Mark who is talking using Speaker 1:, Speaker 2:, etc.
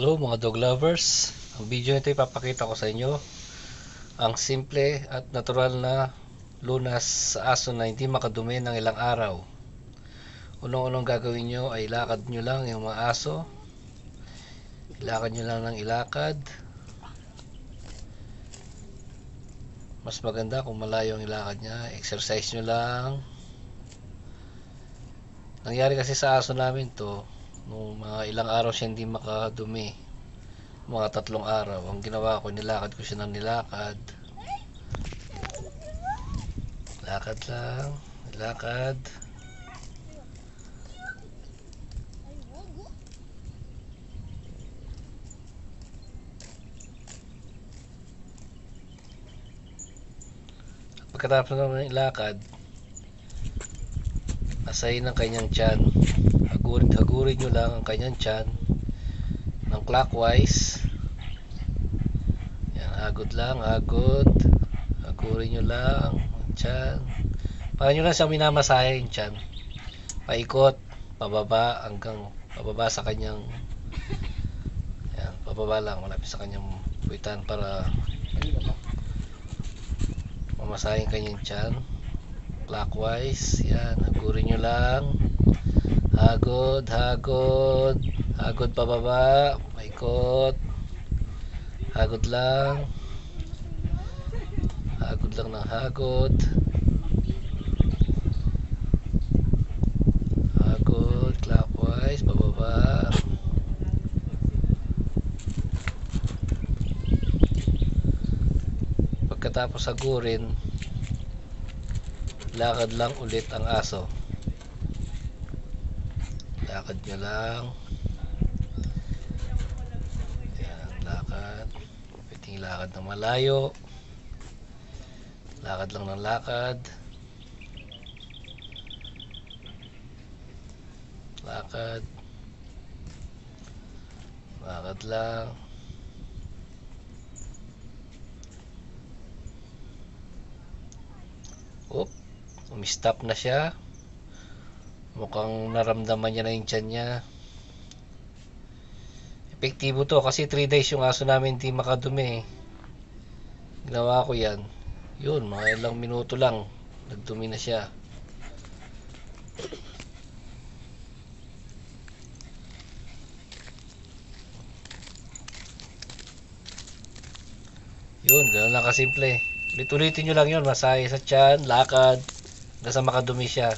Speaker 1: Hello mga dog lovers. Ang video nito ipapakita ko sa inyo ang simple at natural na lunas sa aso na hindi makadumi ng ilang araw. Unang-unang gagawin nyo ay ilakad nyo lang yung mga aso. Ilakad nyo lang ng ilakad. Mas maganda kung malayo ang ilakad nya. Exercise nyo lang. Nangyari kasi sa aso namin to, nung mga ilang araw siya hindi makadumi, mga 3 araw, ang ginawa ko, nilakad ko siya ng nilakad. Lakad lang, nilakad. Pagkatapos ng ilakad, asahin ang kanyang tiyan. Hagurin nyo lang ang kanyang tiyan ng clockwise. Yan, hagod lang, hagod. Hagurin nyo lang ang tiyan. Paano nyo lang siya minamasahe yung tiyan. Paikot, pababa, hanggang pababa sa kanyang, yan, pababa lang, malapit sa kanyang puwitan para mamasahe yung kanyang tiyan. Clockwise, yan, hagurin nyo lang. Hagod, hagod, hagod pababa, paikot, hagod lang ng hagod, hagod, clockwise, pababa. Pagkatapos hagurin, lakad lang ulit ang aso. Lakad nyo lang. Yan, lakad. Pwedeng lakad ng malayo. Lakad lang ng lakad. Lakad. Lakad lang. Umistop na siya. Mukhang naramdaman niya na yung tiyan niya. Epektibo to kasi 3 days yung aso namin hindi makadumi. Ginawa ko yan. Yun, mga ilang minuto lang nagdumi na siya. Yun, ganoon lang kasimple. Ulit-ulitin nyo lang yun. Masahe sa tiyan, lakad, hanggang sa makadumi siya.